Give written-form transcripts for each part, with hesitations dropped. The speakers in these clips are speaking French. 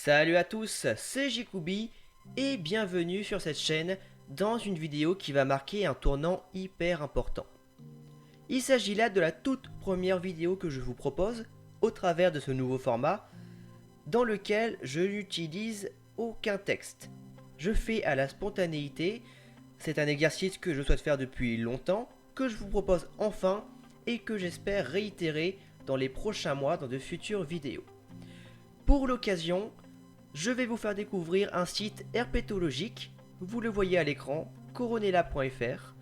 Salut à tous, c'est Jikubi et bienvenue sur cette chaîne dans une vidéo qui va marquer un tournant hyper important. Il s'agit là de la toute première vidéo que je vous propose au travers de ce nouveau format dans lequel je n'utilise aucun texte. Je fais à la spontanéité, c'est un exercice que je souhaite faire depuis longtemps, que je vous propose enfin et que j'espère réitérer dans les prochains mois dans de futures vidéos. Pour l'occasion, je vais vous faire découvrir un site herpétologique, vous le voyez à l'écran, coronella.fr,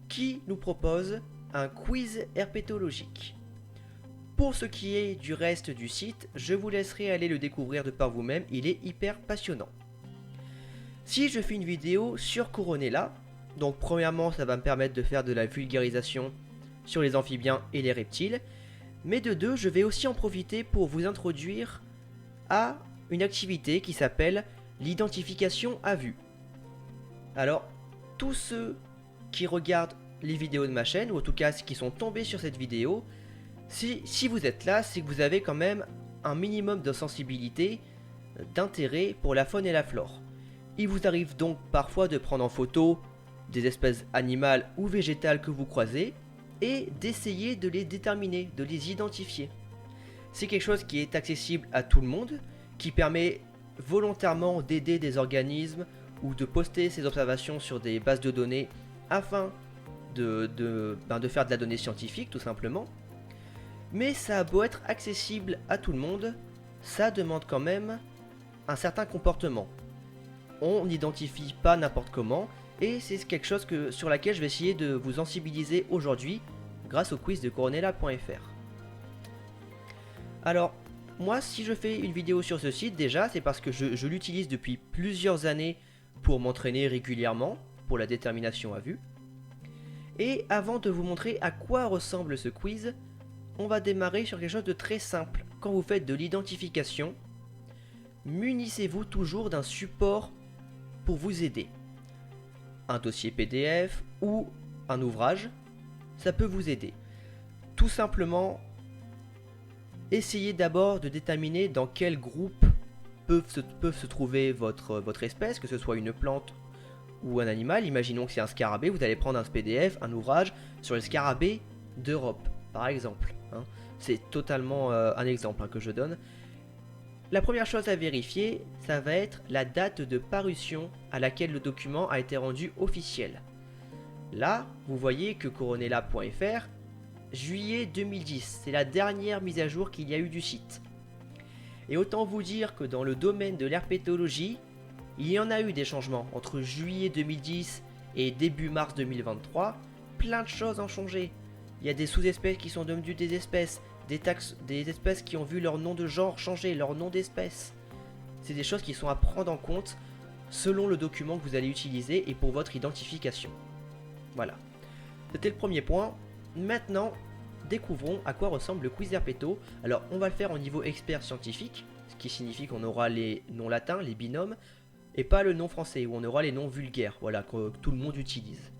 qui nous propose un quiz herpétologique. Pour ce qui est du reste du site, je vous laisserai aller le découvrir de par vous-même, il est hyper passionnant. Si je fais une vidéo sur Coronella, donc premièrement ça va me permettre de faire de la vulgarisation sur les amphibiens et les reptiles, mais de deux, je vais aussi en profiter pour vous introduire à une activité qui s'appelle l'identification à vue. Alors, tous ceux qui regardent les vidéos de ma chaîne, ou en tout cas qui sont tombés sur cette vidéo, si vous êtes là, c'est que vous avez quand même un minimum de sensibilité, d'intérêt pour la faune et la flore. Il vous arrive donc parfois de prendre en photo des espèces animales ou végétales que vous croisez et d'essayer de les déterminer, de les identifier. C'est quelque chose qui est accessible à tout le monde, qui permet volontairement d'aider des organismes ou de poster ses observations sur des bases de données afin de faire de la donnée scientifique tout simplement. Mais ça a beau être accessible à tout le monde, ça demande quand même un certain comportement. On n'identifie pas n'importe comment et c'est quelque chose sur laquelle je vais essayer de vous sensibiliser aujourd'hui grâce au quiz de coronella.fr. Alors, moi, si je fais une vidéo sur ce site, déjà, c'est parce que je l'utilise depuis plusieurs années pour m'entraîner régulièrement, pour la détermination à vue. Et avant de vous montrer à quoi ressemble ce quiz, on va démarrer sur quelque chose de très simple. Quand vous faites de l'identification, munissez-vous toujours d'un support pour vous aider. Un dossier PDF ou un ouvrage, ça peut vous aider. Tout simplement, essayez d'abord de déterminer dans quel groupe peuvent se trouver votre espèce, que ce soit une plante ou un animal. Imaginons que c'est un scarabée, vous allez prendre un PDF, un ouvrage sur les scarabées d'Europe, par exemple. C'est totalement un exemple que je donne. La première chose à vérifier, ça va être la date de parution à laquelle le document a été rendu officiel. Là, vous voyez que coronella.fr, juillet 2010, c'est la dernière mise à jour qu'il y a eu du site. Et autant vous dire que dans le domaine de l'herpétologie, il y en a eu des changements entre juillet 2010 et début mars 2023. Plein de choses ont changé. Il y a des sous-espèces qui sont devenues des espèces, des espèces qui ont vu leur nom de genre changer, leur nom d'espèce. C'est des choses qui sont à prendre en compte selon le document que vous allez utiliser et pour votre identification. Voilà. C'était le premier point. Maintenant, découvrons à quoi ressemble le quiz herpéto. Alors, on va le faire au niveau expert scientifique, ce qui signifie qu'on aura les noms latins, les binômes, et pas le nom français, où on aura les noms vulgaires, voilà, que tout le monde utilise.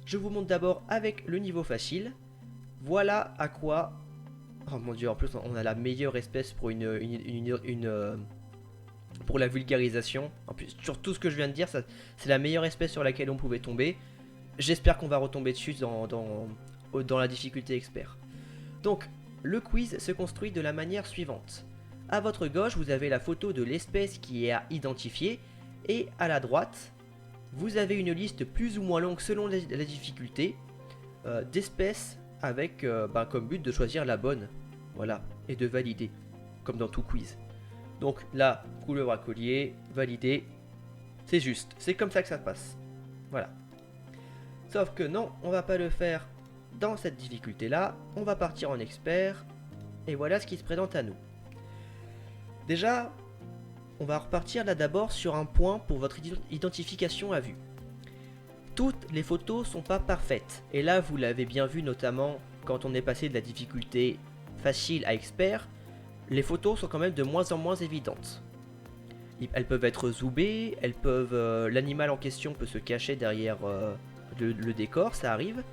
Je vous montre d'abord avec le niveau facile. Voilà à quoi... Oh mon dieu, en plus on a la meilleure espèce pour pour la vulgarisation. En plus, sur tout ce que je viens de dire, c'est la meilleure espèce sur laquelle on pouvait tomber. J'espère qu'on va retomber dessus dans la difficulté expert. Donc, le quiz se construit de la manière suivante. À votre gauche, vous avez la photo de l'espèce qui est à identifier, et à la droite, vous avez une liste plus ou moins longue selon la difficulté d'espèces avec comme but de choisir la bonne, voilà, et de valider, comme dans tout quiz. Donc là, couleur à collier, validé, c'est juste, c'est comme ça que ça passe, voilà. Sauf que non, on va pas le faire dans cette difficulté-là, on va partir en expert, et voilà ce qui se présente à nous. Déjà, on va repartir là d'abord sur un point pour votre identification à vue. Toutes les photos sont pas parfaites, et là vous l'avez bien vu notamment quand on est passé de la difficulté facile à expert, les photos sont quand même de moins en moins évidentes. Elles peuvent être zoomées, l'animal en question peut se cacher derrière le décor, ça arrive.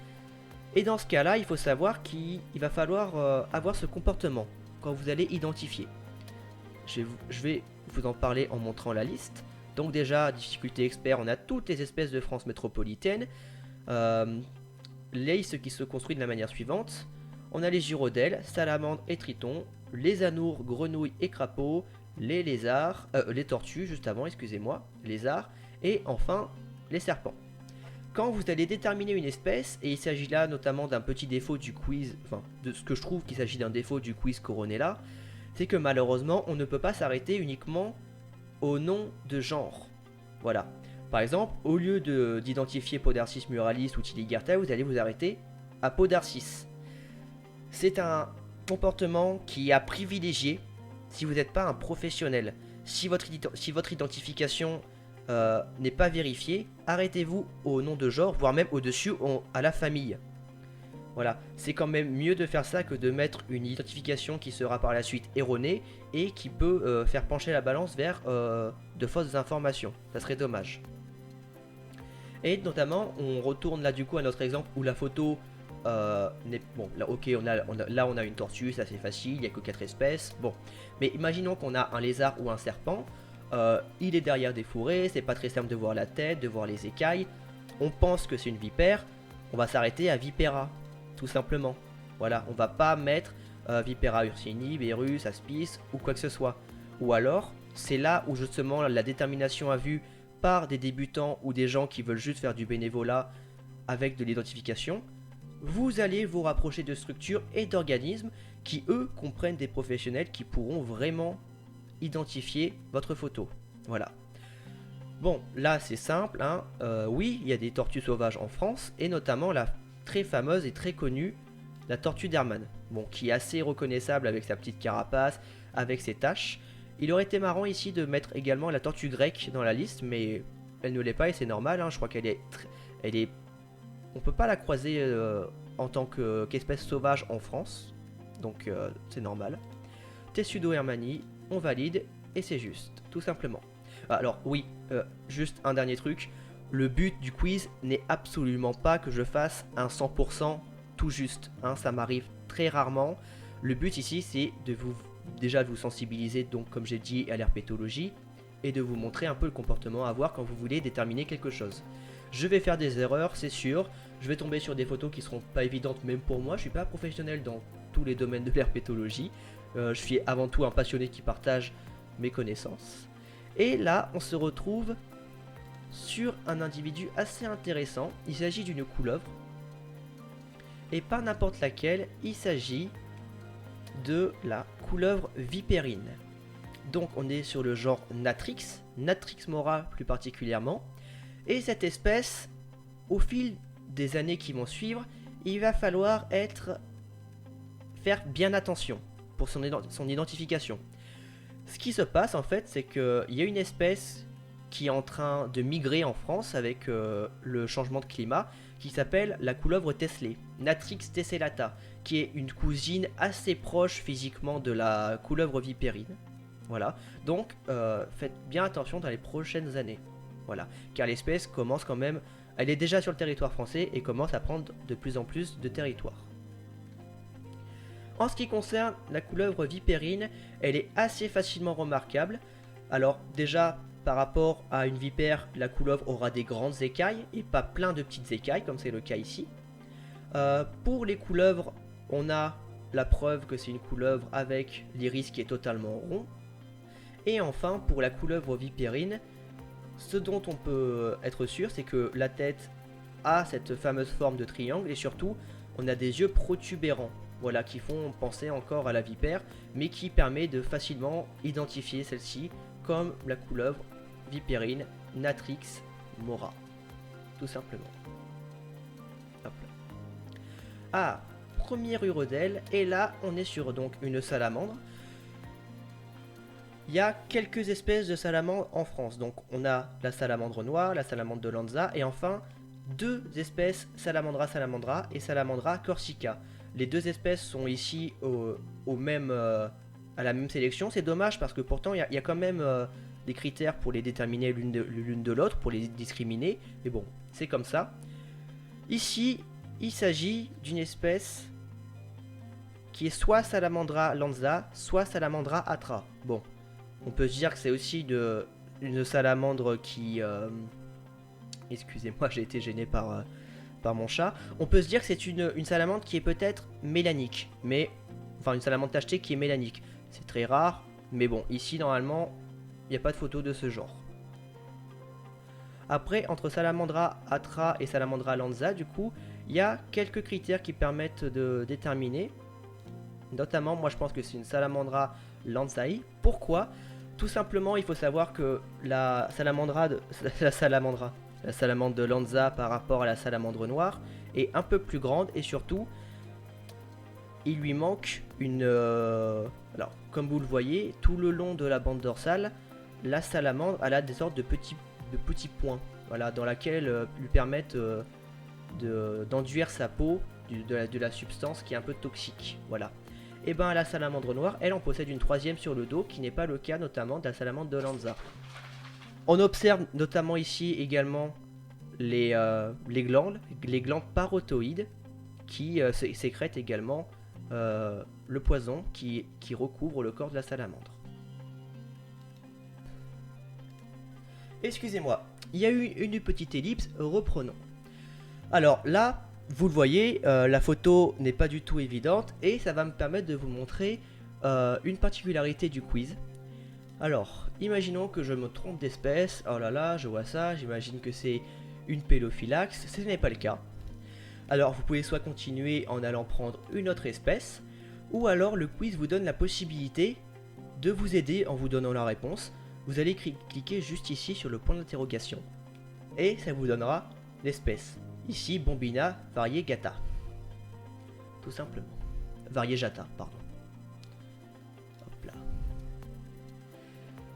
Et dans ce cas-là, il faut savoir qu'il va falloir avoir ce comportement quand vous allez identifier. je vais vous en parler en montrant la liste. Donc déjà, difficulté expert, on a toutes les espèces de France métropolitaine. Liste qui se construit de la manière suivante. On a les gyrodelles, salamandres et tritons, les anours, grenouilles et crapauds, les lézards, les tortues juste avant, excusez-moi, lézards, et enfin les serpents. Quand vous allez déterminer une espèce, et il s'agit là notamment d'un petit défaut du quiz, enfin de ce que je trouve qu'il s'agit d'un défaut du quiz Coronella, c'est que malheureusement on ne peut pas s'arrêter uniquement au nom de genre. Voilà. Par exemple, au lieu d'identifier Podarcis muralis ou Tiligerta, vous allez vous arrêter à Podarcis. C'est un comportement qui est à privilégier si vous n'êtes pas un professionnel. Si votre identification n'est pas vérifiée, arrêtez-vous au nom de genre, voire même au-dessus à la famille. Voilà, c'est quand même mieux de faire ça que de mettre une identification qui sera par la suite erronée et qui peut faire pencher la balance vers de fausses informations. Ça serait dommage. Et notamment, on retourne là du coup à notre exemple où la photo bon, là, ok, là on a une tortue, ça c'est facile, il n'y a que 4 espèces. Bon, mais imaginons qu'on a un lézard ou un serpent. Il est derrière des fourrés, c'est pas très simple de voir la tête, de voir les écailles. On pense que c'est une vipère, on va s'arrêter à Vipera, tout simplement. Voilà, on va pas mettre Vipera ursini, Berus, Aspis ou quoi que ce soit. Ou alors, c'est là où justement la détermination à vue par des débutants ou des gens qui veulent juste faire du bénévolat avec de l'identification, vous allez vous rapprocher de structures et d'organismes qui eux comprennent des professionnels qui pourront vraiment identifier votre photo. Voilà. Bon, là c'est simple, hein. Oui, il y a des tortues sauvages en France, et notamment la très fameuse et très connue, la tortue d'Hermann. Bon, qui est assez reconnaissable avec sa petite carapace, avec ses taches. Il aurait été marrant ici de mettre également la tortue grecque dans la liste, mais elle ne l'est pas et c'est normal, hein. Je crois qu'elle est... On peut pas la croiser en tant qu'espèce sauvage en France, donc c'est normal. Tessudo hermanni, on valide et c'est juste, tout simplement. Alors oui, juste un dernier truc, le but du quiz n'est absolument pas que je fasse un 100% tout juste, hein, ça m'arrive très rarement. Le but ici c'est de vous sensibiliser, donc comme j'ai dit, à l'herpétologie et de vous montrer un peu le comportement à avoir quand vous voulez déterminer quelque chose. Je vais faire des erreurs, c'est sûr, je vais tomber sur des photos qui seront pas évidentes même pour moi, je suis pas professionnel dans tous les domaines de l'herpétologie. Je suis avant tout un passionné qui partage mes connaissances. Et là, on se retrouve sur un individu assez intéressant. Il s'agit d'une couleuvre. Et pas n'importe laquelle, il s'agit de la couleuvre vipérine. Donc on est sur le genre Natrix, Natrix mora plus particulièrement. Et cette espèce, au fil des années qui vont suivre, il va falloir faire bien attention pour son identification. Ce qui se passe en fait, c'est qu'il y a une espèce qui est en train de migrer en France avec le changement de climat, qui s'appelle la couleuvre tesselée, Natrix tessellata, qui est une cousine assez proche physiquement de la couleuvre vipérine. Voilà, donc faites bien attention dans les prochaines années. Voilà, car l'espèce commence quand même, elle est déjà sur le territoire français et commence à prendre de plus en plus de territoire. En ce qui concerne la couleuvre vipérine, elle est assez facilement remarquable. Alors déjà, par rapport à une vipère, la couleuvre aura des grandes écailles et pas plein de petites écailles comme c'est le cas ici. Pour les couleuvres, on a la preuve que c'est une couleuvre avec l'iris qui est totalement rond. Et enfin, pour la couleuvre vipérine, ce dont on peut être sûr, c'est que la tête a cette fameuse forme de triangle et surtout, on a des yeux protubérants. Voilà, qui font penser encore à la vipère, mais qui permet de facilement identifier celle-ci comme la couleuvre vipérine Natrix mora. Tout simplement. Hop là. Ah, première urodèle, et là on est sur donc une salamandre. Il y a quelques espèces de salamandres en France, donc on a la salamandre noire, la salamandre de Lanza, et enfin deux espèces Salamandra salamandra et Salamandra corsica. Les deux espèces sont ici à la même sélection. C'est dommage parce que pourtant il y a quand même des critères pour les déterminer l'une de l'autre, pour les discriminer. Mais bon, c'est comme ça. Ici, il s'agit d'une espèce qui est soit Salamandra lanza, soit Salamandra atra. Bon, On peut se dire que c'est aussi une salamandre qui... Excusez-moi, j'ai été gêné par mon chat. On peut se dire que c'est une salamandre qui est peut-être mélanique. Mais... Enfin, une salamandre tachetée qui est mélanique. C'est très rare. Mais bon, ici, normalement, il n'y a pas de photo de ce genre. Après, entre Salamandra atra et Salamandra lanza, du coup, il y a quelques critères qui permettent de déterminer. Notamment, moi je pense que c'est une Salamandra lanzae. Pourquoi? Tout simplement, il faut savoir que la salamandre de Lanza par rapport à la salamandre noire est un peu plus grande et surtout, il lui manque une... Alors, comme vous le voyez, tout le long de la bande dorsale, la salamandre elle a des sortes de petits points, voilà, dans laquelle lui permettent d'enduire sa peau de la substance qui est un peu toxique, voilà. Et ben la salamandre noire, elle en possède une troisième sur le dos, qui n'est pas le cas notamment de la salamandre de Lanza. On observe notamment ici également les glandes parotoïdes, qui sécrètent également le poison qui recouvre le corps de la salamandre. Excusez-moi, il y a eu une petite ellipse, reprenons. Alors là, vous le voyez, la photo n'est pas du tout évidente et ça va me permettre de vous montrer une particularité du quiz. Alors, imaginons que je me trompe d'espèce. Oh là là, je vois ça, j'imagine que c'est une Pelophylax, ce n'est pas le cas. Alors, vous pouvez soit continuer en allant prendre une autre espèce, ou alors le quiz vous donne la possibilité de vous aider en vous donnant la réponse. Vous allez cliquer juste ici sur le point d'interrogation, et ça vous donnera l'espèce. Ici, Bombina variegata. Tout simplement. Variegata, pardon. Hop là.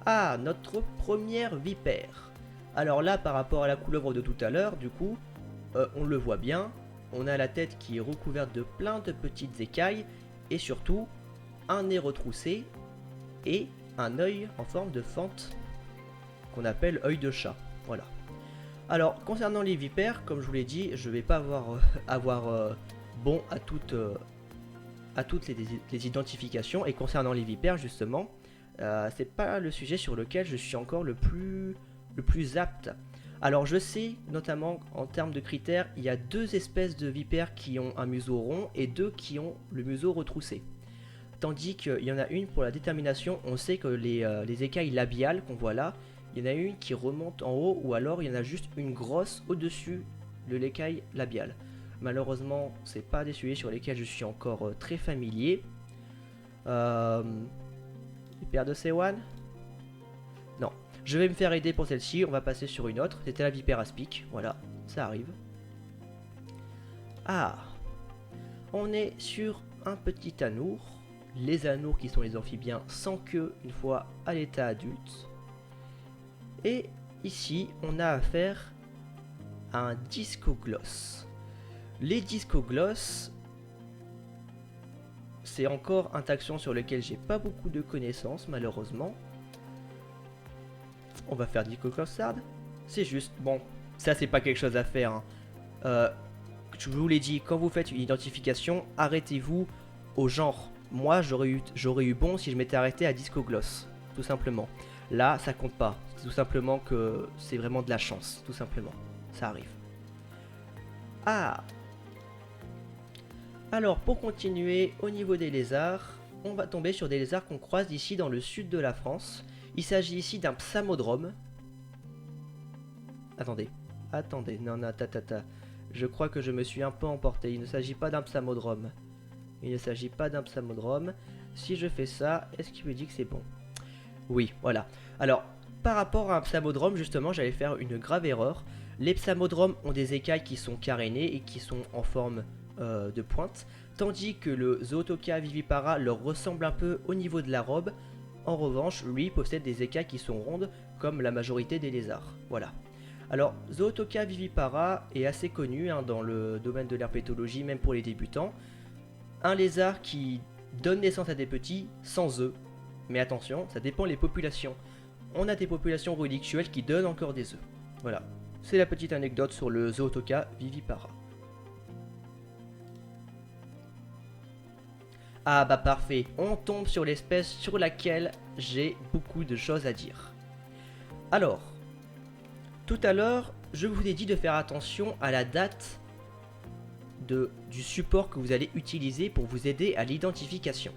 Ah, notre première vipère. Alors là, par rapport à la couleuvre de tout à l'heure, du coup, on le voit bien. On a la tête qui est recouverte de plein de petites écailles. Et surtout, un nez retroussé et un œil en forme de fente qu'on appelle œil de chat. Voilà. Alors, concernant les vipères, comme je vous l'ai dit, je ne vais pas avoir bon à toutes les identifications. Et concernant les vipères, justement, c'est pas le sujet sur lequel je suis encore le plus apte. Alors, je sais, notamment en termes de critères, il y a 2 espèces de vipères qui ont un museau rond et 2 qui ont le museau retroussé. Tandis qu'il y en a une pour la détermination, on sait que les écailles labiales qu'on voit là, il y en a une qui remonte en haut ou alors il y en a juste une grosse au-dessus de l'écaille labiale. Malheureusement, c'est pas des sujets sur lesquels je suis encore très familier. Vipère de Sewan? Non. Je vais me faire aider pour celle-ci, on va passer sur une autre. C'était la vipère aspic, voilà, ça arrive. Ah, on est sur un petit anour. Les anours qui sont les amphibiens sans queue une fois à l'état adulte. Et ici, on a affaire à un discogloss. Les discogloss, c'est encore un taxon sur lequel j'ai pas beaucoup de connaissances malheureusement. On va faire discoglossade. C'est juste, bon, ça c'est pas quelque chose à faire. Hein. Je vous l'ai dit, quand vous faites une identification, arrêtez-vous au genre. Moi, j'aurais eu bon si je m'étais arrêté à discogloss, tout simplement. Là, ça compte pas. C'est tout simplement que c'est vraiment de la chance, tout simplement. Ça arrive. Ah. Alors, pour continuer, au niveau des lézards, on va tomber sur des lézards qu'on croise ici dans le sud de la France. Il s'agit ici d'un psamodrome. Attendez, non, ta. Je crois que je me suis un peu emporté. Il ne s'agit pas d'un psamodrome. Si je fais ça, est-ce qu'il me dit que c'est bon? Oui, voilà. Alors, par rapport à un psamodrome, justement, j'allais faire une grave erreur. Les psamodromes ont des écailles qui sont carénées et qui sont en forme de pointe, tandis que le Zootopia vivipara leur ressemble un peu au niveau de la robe. En revanche, lui possède des écailles qui sont rondes, comme la majorité des lézards. Voilà. Alors, Zootopia vivipara est assez connu hein, dans le domaine de l'herpétologie, même pour les débutants. Un lézard qui donne naissance à des petits sans œufs. Mais attention, ça dépend des populations. On a des populations relictuelles qui donnent encore des œufs. Voilà. C'est la petite anecdote sur le Zootopia vivipara. Ah bah parfait, on tombe sur l'espèce sur laquelle j'ai beaucoup de choses à dire. Alors, tout à l'heure, je vous ai dit de faire attention à la date du support que vous allez utiliser pour vous aider à l'identification.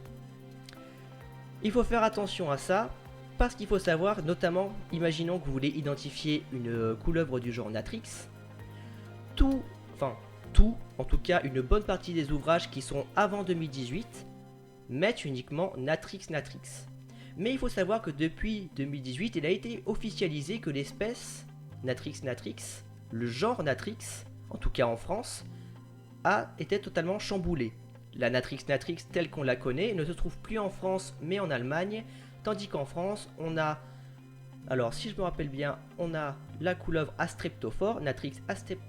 Il faut faire attention à ça parce qu'il faut savoir, notamment, imaginons que vous voulez identifier une couleuvre du genre Natrix. En tout cas une bonne partie des ouvrages qui sont avant 2018 mettent uniquement Natrix. Mais il faut savoir que depuis 2018, il a été officialisé que l'espèce Natrix, le genre Natrix, en tout cas en France, a été totalement chamboulé. La Natrix telle qu'on la connaît ne se trouve plus en France mais en Allemagne, tandis qu'en France on a, alors si je me rappelle bien, on a la couleuvre Astreptophore, Natrix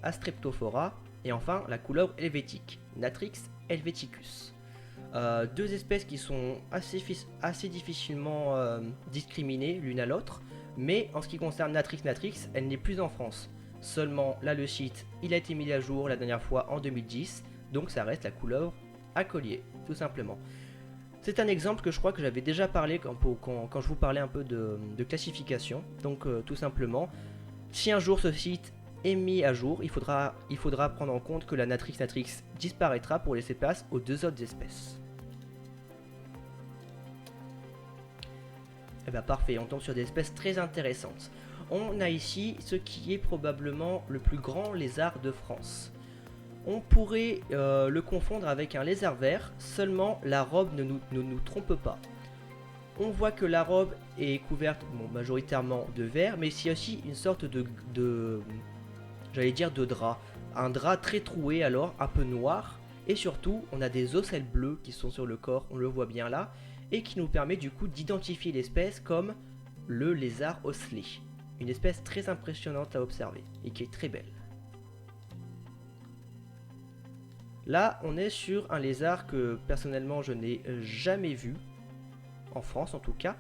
Astreptophora, et enfin la couleuvre helvétique, Natrix helveticus. Deux espèces qui sont assez difficilement discriminées l'une à l'autre, mais en ce qui concerne Natrix, elle n'est plus en France. Seulement là le site il a été mis à jour la dernière fois en 2010, donc ça reste la couleuvre à collier, tout simplement. C'est un exemple que je crois que j'avais déjà parlé quand je vous parlais un peu de classification. Donc tout simplement, si un jour ce site est mis à jour, il faudra prendre en compte que la Natrix disparaîtra pour laisser place aux deux autres espèces. Et bah parfait, on tombe sur des espèces très intéressantes. On a ici ce qui est probablement le plus grand lézard de France. On pourrait le confondre avec un lézard vert, seulement la robe ne nous trompe pas. On voit que la robe est couverte majoritairement de vert, mais il y a aussi une sorte j'allais dire de drap. Un drap très troué alors, un peu noir, et surtout on a des ocelles bleues qui sont sur le corps, on le voit bien là, et qui nous permet du coup d'identifier l'espèce comme le lézard ocellé. Une espèce très impressionnante à observer, et qui est très belle. Là, on est sur un lézard que personnellement je n'ai jamais vu, en France en tout cas,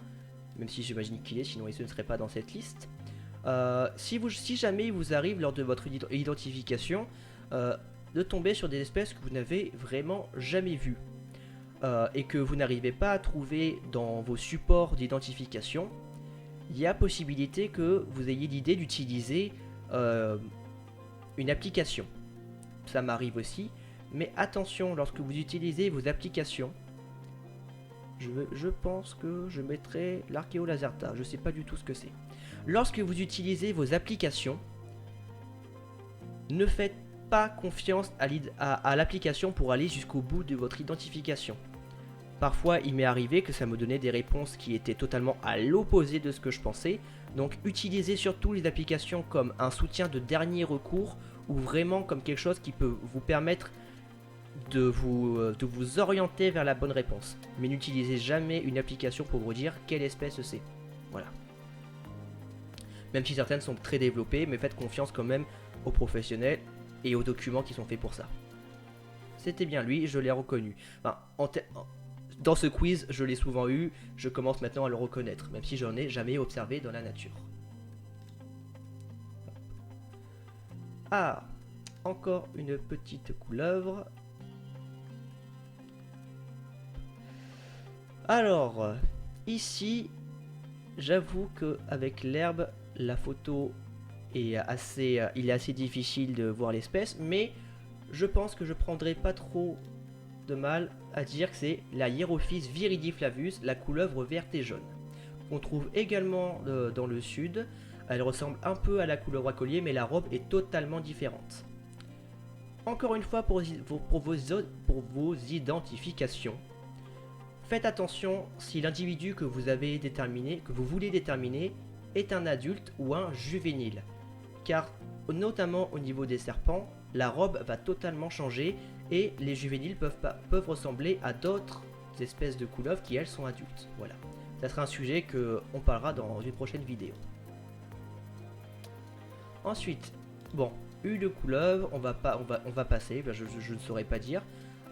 même si j'imagine qu'il est, sinon il ne serait pas dans cette liste. Si jamais il vous arrive lors de votre identification de tomber sur des espèces que vous n'avez vraiment jamais vues et que vous n'arrivez pas à trouver dans vos supports d'identification, il y a possibilité que vous ayez l'idée d'utiliser une application. Ça m'arrive aussi. Mais attention, lorsque vous utilisez vos applications, je pense que je mettrai l'Archéolazerta, je sais pas du tout ce que c'est. Lorsque vous utilisez vos applications, ne faites pas confiance à l'application pour aller jusqu'au bout de votre identification. Parfois, il m'est arrivé que ça me donnait des réponses qui étaient totalement à l'opposé de ce que je pensais. Donc, utilisez surtout les applications comme un soutien de dernier recours ou vraiment comme quelque chose qui peut vous permettre de vous orienter vers la bonne réponse. Mais n'utilisez jamais une application pour vous dire quelle espèce c'est. Voilà. Même si certaines sont très développées, mais faites confiance quand même aux professionnels et aux documents qui sont faits pour ça. C'était bien lui, je l'ai reconnu. Enfin, dans ce quiz, je l'ai souvent eu, je commence maintenant à le reconnaître, même si j'en ai jamais observé dans la nature. Ah, encore une petite couleuvre. Alors, ici, j'avoue qu'avec l'herbe, la photo est il est assez difficile de voir l'espèce, mais je pense que je prendrai pas trop de mal à dire que c'est la Hierophis viridiflavus, la couleuvre verte et jaune. On trouve également dans le sud. Elle ressemble un peu à la couleuvre à collier, mais la robe est totalement différente. Encore une fois, pour vos identifications, faites attention si l'individu que vous voulez déterminer, est un adulte ou un juvénile. Car, notamment au niveau des serpents, la robe va totalement changer et les juvéniles peuvent ressembler à d'autres espèces de couleuvres qui, elles, sont adultes. Voilà. Ça sera un sujet qu'on parlera dans une prochaine vidéo. Ensuite, bon, une couleuvre, on va passer, je ne saurais pas dire.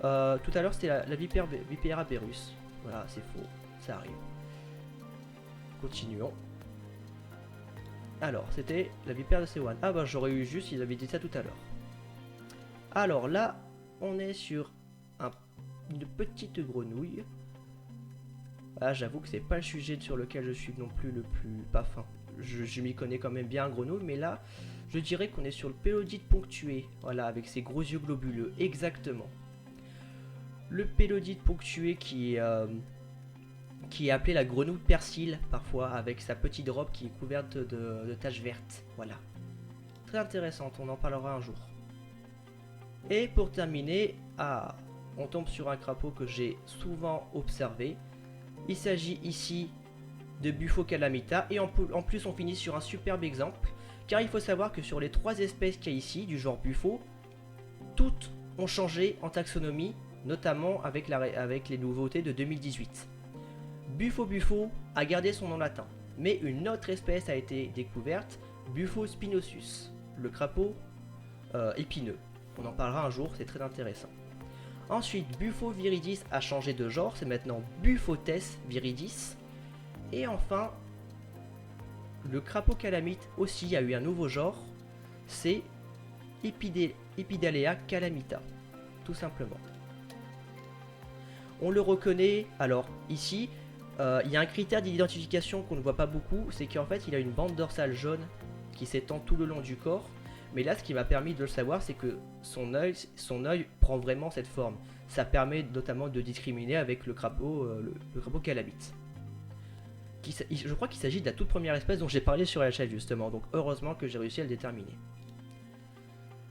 Tout à l'heure, c'était la Vipera berus. Voilà, c'est faux, ça arrive. Continuons. Alors, c'était la vipère de Sewan. Ah bah j'aurais eu juste s'ils avaient dit ça tout à l'heure. Alors là, on est sur une petite grenouille. Ah, j'avoue que c'est pas le sujet sur lequel je suis non plus le plus pas fin. Je m'y connais quand même bien en grenouille, mais là, je dirais qu'on est sur le pélodite ponctué. Voilà, avec ses gros yeux globuleux, exactement. Le pélodite ponctué qui est appelé la grenouille persil, parfois, avec sa petite robe qui est couverte de taches vertes. Voilà. Très intéressante, on en parlera un jour. Et pour terminer, on tombe sur un crapaud que j'ai souvent observé. Il s'agit ici de Bufo calamita, et en plus on finit sur un superbe exemple, car il faut savoir que sur les 3 espèces qu'il y a ici, du genre Bufo, toutes ont changé en taxonomie, notamment avec les nouveautés de 2018. Bufo a gardé son nom latin, mais une autre espèce a été découverte, Bufo spinosus, le crapaud épineux. On en parlera un jour, c'est très intéressant. Ensuite, Bufo viridis a changé de genre, c'est maintenant Buphotes viridis. Et enfin, le crapaud calamite aussi a eu un nouveau genre, c'est Epidalea calamita, tout simplement. On le reconnaît, alors ici, il y a un critère d'identification qu'on ne voit pas beaucoup, c'est qu'en fait il a une bande dorsale jaune qui s'étend tout le long du corps. Mais là, ce qui m'a permis de le savoir, c'est que son œil prend vraiment cette forme. Ça permet notamment de discriminer avec le crapaud calamite. Je crois qu'il s'agit de la toute première espèce dont j'ai parlé sur la chaîne justement, donc heureusement que j'ai réussi à le déterminer.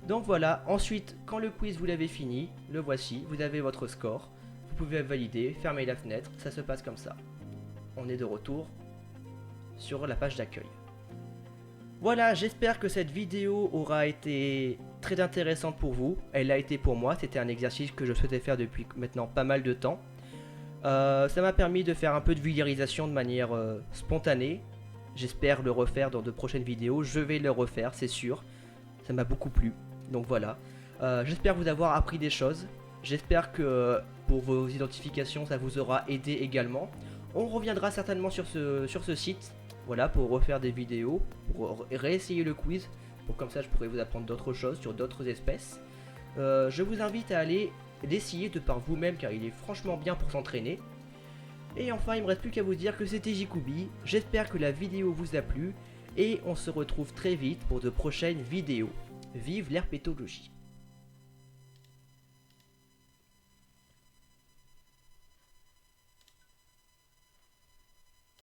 Donc voilà, ensuite, quand le quiz vous l'avez fini, le voici, vous avez votre score, vous pouvez valider, fermer la fenêtre, ça se passe comme ça. On est de retour sur la page d'accueil. Voilà, j'espère que cette vidéo aura été très intéressante pour vous. Elle l'a été pour moi, c'était un exercice que je souhaitais faire depuis maintenant pas mal de temps. Ça m'a permis de faire un peu de vulgarisation de manière spontanée. J'espère le refaire dans de prochaines vidéos, je vais le refaire, c'est sûr. Ça m'a beaucoup plu, donc voilà. J'espère vous avoir appris des choses. J'espère que pour vos identifications, ça vous aura aidé également. On reviendra certainement sur ce site. Voilà, pour refaire des vidéos, pour réessayer le quiz, pour comme ça je pourrais vous apprendre d'autres choses sur d'autres espèces. Je vous invite à aller l'essayer de par vous-même car il est franchement bien pour s'entraîner. Et enfin, il me reste plus qu'à vous dire que c'était Jkubi, j'espère que la vidéo vous a plu et on se retrouve très vite pour de prochaines vidéos. Vive l'herpétologie!